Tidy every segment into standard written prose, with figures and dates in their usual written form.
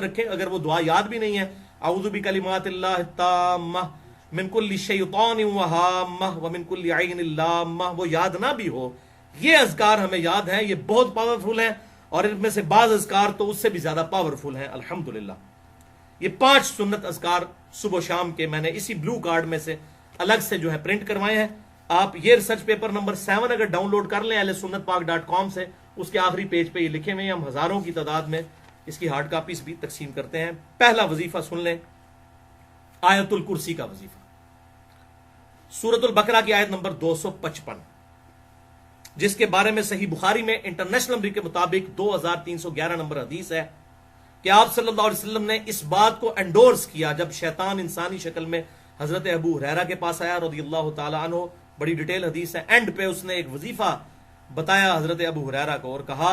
रखें। अगर वो दुआ याद भी नहीं है, औज़ु बिकलिमातिल्लाहि ताम्मा मिन कुल्लि शैतानिन व हाम्मा व मिन कुल्लि ऐनिन लाम्मा, वो याद ना भी हो, ये अज़कार हमें याद है, ये बहुत पावरफुल है। और इनमें से बाज़ अज़कार तो उससे भी ज्यादा पावरफुल हैं अल्हम्दुलिल्लाह। ये 5 सुन्नत अज़कार सुबह शाम के मैंने इसी ब्लू कार्ड में से अलग से जो है प्रिंट करवाए हैं। आप ये रिसर्च पेपर नंबर 7 अगर डाउनलोड कर लें ahlesunnatpak.com से, उसके आखिरी पेज पे ये लिखे हुए हैं। हम हजारों की तादाद में इसकी हार्ड कापीज भी तकसीम करते हैं। पहला वजीफा सुन लें, आयतुल कुर्सी का वजीफा, सूरतुल बकरा की आयत नंबर 255, जिसके बारे में सही बुखारी में इंटरनेशनल नंबर के मुताबिक 2311 नंबर हदीस है कि आप सल्लल्लाहु अलैहि वसल्लम ने इस बात को एंडोर्स किया जब शैतान इंसानी शक्ल में हजरत अबू हुरैरा के पास आया रज़ियल्लाहु ताला अन्हु। बड़ी डिटेल हदीस है। एंड पे उसने एक वजीफा बताया हजरत अबू हुरैरा को और कहा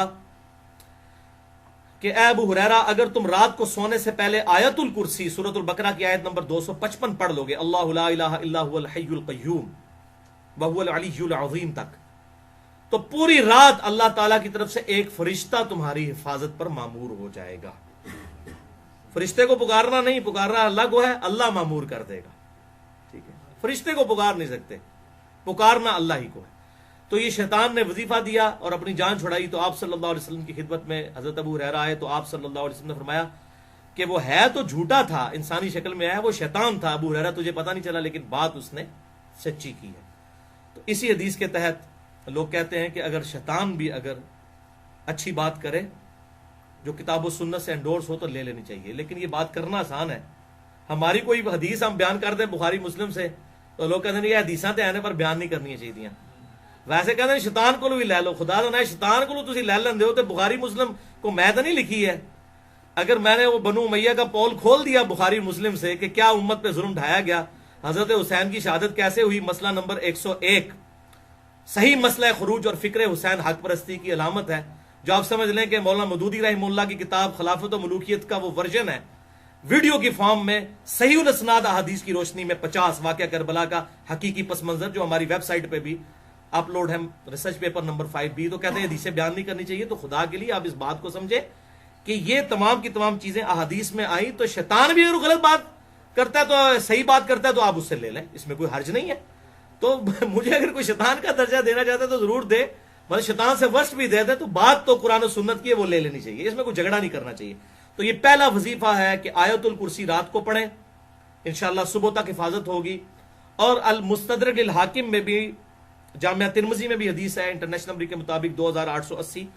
कि अबू हुरैरा, अगर तुम रात को सोने से पहले आयतुल कुर्सी सूरतुल बकरा की आयत नंबर 255 पढ़ लोगे, अल्लाहु ला इलाहा इल्ला हुवल हय्युल क़य्यूम व हुवल अलिय्युल अज़ीम तक, तो पूरी रात अल्लाह ताला की तरफ से एक फरिश्ता तुम्हारी हिफाजत पर मामूर हो जाएगा। फरिश्ते को पुकारना नहीं, पुकारना अल्लाह को है, अल्लाह मामूर कर देगा। ठीक है, फरिश्ते को पुकार नहीं सकते, पुकारना अल्लाह ही को है। तो ये शैतान ने वजीफा दिया और अपनी जान छुड़ाई। तो आप सल्लल्लाहु अलैहि वसल्लम की खिदमत में हजरत अबू हुरैरा आए, तो आप सल्लल्लाहु अलैहि वसल्लम ने फरमाया कि वो है तो झूठा था, इंसानी शक्ल में आया, वो शैतान था। अबू हुरैरा तुझे पता नहीं चला, लेकिन बात उसने सच्ची की है। तो इसी हदीस के तहत लोग कहते हैं कि अगर शैतान भी अगर अच्छी बात करे जो किताब व सुन्नत से एंडोर्स हो तो ले लेनी चाहिए। लेकिन ये बात करना आसान है। हमारी कोई हदीस हम बयान कर दें बुखारी मुस्लिम से, तो लोग कहते हैं ये हदीसां ते आने पर बयान नहीं करनी चाहिए। वैसे कहते हैं शैतान को भी ले लो, खुदा तो ना शैतान को तुम ले लेंदे हो, तो बुखारी मुस्लिम को मैं तो नहीं लिखी है। अगर मैंने वो बनु उमैया का पोल खोल दिया बुखारी मुस्लिम से कि क्या उम्मत पे जुल्म ढाया गया, हजरत हुसैन की शहादत कैसे हुई, मसला नंबर 101, सही मसला खुरूज और फिक्र हुसैन हक परस्ती की अलामत है, जो आप समझ लें कि मौलाना मदूदी रहमुल्लाह की किताब खिलाफत व मलूकियत का वो वर्जन है, वीडियो की फॉर्म में सही उल असनाद अहादीस की रोशनी में 50 वाक़या करबला का हकीकी पस मंजर, जो हमारी वेबसाइट पे भी अपलोड है, रिसर्च पेपर नंबर 5 भी। तो कहते हैं हदीसें बयान नहीं करनी चाहिए। तो खुदा के लिए आप इस बात को समझे कि ये तमाम की तमाम चीजें अहादीस में आई। तो शैतान भी अगर गलत बात करता है तो सही बात करता है तो आप उससे ले लें, इसमें कोई हर्ज नहीं है। तो मुझे अगर कोई शैतान का दर्जा देना चाहता है तो जरूर दे, मतलब शैतान से वर्स्ट भी दे दे, तो बात तो कुरान और सुन्नत की है, वो ले लेनी चाहिए, इसमें कोई झगड़ा नहीं करना चाहिए। तो ये पहला वजीफा है कि आयतुल कुर्सी रात को पढ़ें, इंशाअल्लाह सुबह तक हिफाजत होगी। और अल मुस्तदरक लिल हाकिम में भी, जामिया तिरमिज़ी में भी हदीस है इंटरनेशनल नंबर के मुताबिक 2880।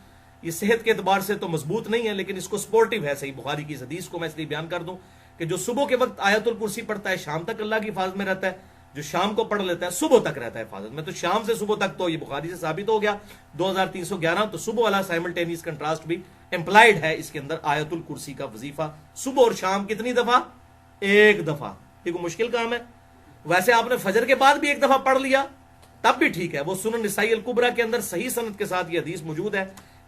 ये सेहत के एतबार से तो मजबूत नहीं है, लेकिन इसको सपोर्टिव है सही बुखारी की इस हदीस को। मैं इसलिए बयान कर दूं कि जो सुबह के वक्त आयतुल कुर्सी पढ़ता है शाम तक अल्लाह की हिफाजत में रहता है, जो शाम को पढ़ लेता है सुबह तक रहता है हिफाजत में। तो शाम से सुबह तक तो ये बुखारी से साबित हो गया 2311। तो सुबह वाला साइमल्टेनियस कंट्रास्ट भी एम्प्लाइड है इसके अंदर। आयतुल कुर्सी का वजीफा सुबह और शाम कितनी दफा? एक दफा। ये कोई मुश्किल काम है? वैसे आपने फजर के बाद भी एक दफा पढ़ लिया तब भी ठीक है। वो सुनन निसाई अल कुबरा के अंदर सही सनद के साथ ये हदीस मौजूद है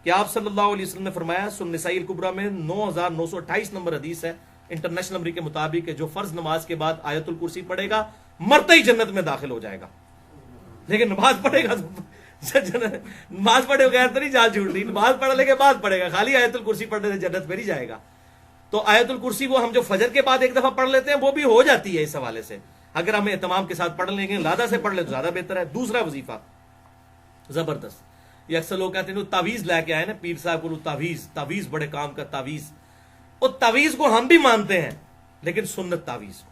कि आप सल्लल्लाहु अलैहि वसल्लम ने फरमाया, सुनन निसाई अल कुबरा में 9928 नंबर हदीस है इंटरनेशनल नंबर के मुताबिक, जो फर्ज नमाज के बाद आयतुल कुर्सी पढ़ेगा मरते ही जन्नत में दाखिल हो जाएगा। लेकिन नमाज पढ़ेगा तो नमाज पढ़े बगैर तो नहीं जान छूटनी, नमाज पढ़ने के बाद पढ़ेगा, खाली आयतुल कुर्सी पढ़ने से जन्नत में नहीं जाएगा। तो आयतुल कुर्सी वो हम जो फजर के बाद एक दफा पढ़ लेते हैं वो भी हो जाती है इस हवाले से। अगर हम एहतमाम के साथ पढ़ लेंगे, लादा से पढ़ ले तो ज्यादा बेहतर है। दूसरा वजीफा जबरदस्त, ये अक्सर लोग कहते हैं तावीज लेके आए ना पीर साहब को, तावीज बड़े काम का तावीज। और तावीज को हम भी मानते हैं, लेकिन सुन्नत तावीज को,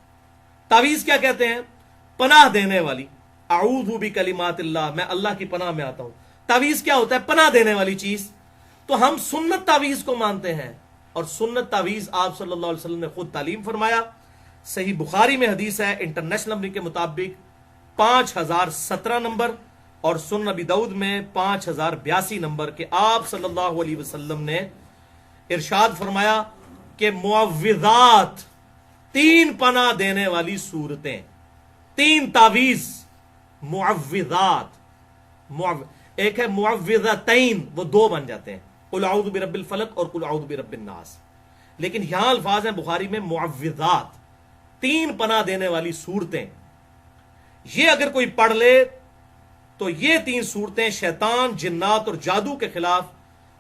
तावीज क्या कहते हैं? पनाह देने वाली, आऊज़ु बिकलिमातिल्लाह, मैं अल्लाह की पनाह में आता हूं। तावीज क्या होता है? पनाह देने वाली चीज। तो हम सुन्नत तावीज को मानते हैं, और सुन्नत तावीज आप सल्लल्लाहु अलैहि वसल्लम ने खुद तालीम फरमाया। सही बुखारी में हदीस है इंटरनेशनल नंबर के मुताबिक 5017 नंबर, और सुनन नबी दाऊद में 5082 नंबर के आप सल्लल्लाहु अलैहि वसल्लम ने इरशाद फरमाया कि मुअव्विज़ात, 3 पनाह देने वाली सूरतें, 3 तावीज मुअव्विज़ात। एक है मुअव्विज़तैन, वो 2 बन जाते हैं, कुल औज़ु बिरब्बिल फलक और कुल औज़ु बिरब्बिन नास। लेकिन यहां अल्फाज है बुखारी में मुअव्विज़ात, 3 पनाह देने वाली सूरतें। ये अगर कोई पढ़ ले तो ये 3 सूरतें शैतान, जिन्नात और जादू के खिलाफ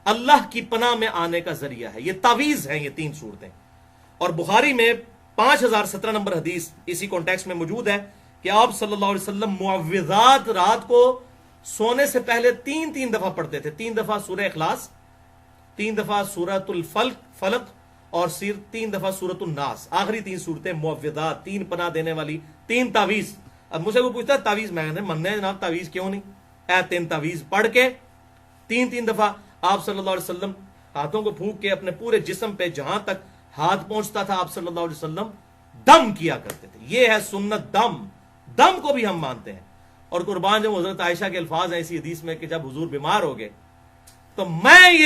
अल्लाह की पनाह में आने का जरिया है। ये तावीज है ये 3 सूरतें। और बुखारी में 5017 नंबर हदीस इसी कॉन्टेक्स्ट में मौजूद है कि आप सल्लल्लाहु अलैहि वसल्लम मुअव्विज़ात रात को सोने से पहले 3-3 दफा पढ़ते थे। 3 दफा सूरह इखलास, 3 दफा सूरतुल फलक और सिर 3 दफा सूरतुल नास। आखिरी 3 सूरतें मुअव्विज़ात, 3 पनाह देने वाली, 3 तावीज। अब मुझसे वो पूछता है तावीज, मैं कहते मन्ने जनाब तावीज क्यों नहीं, 3 तावीज पढ़ के 3-3 दफा आप सल्लल्लाहु अलैहि वसल्लम हाथों को फूंक के अपने पूरे जिस्म पे जहां तक हाथ पहुंचता था आप सल्लल्लाहु अलैहि वसल्लम दम किया करते थे। यह है सुन्नत। दम को भी हम मानते हैं। और कुर्बान जब हजरत आयशा के अल्फाज हैं इसी हदीस में कि जब हुजूर बीमार हो गए तो मैं ये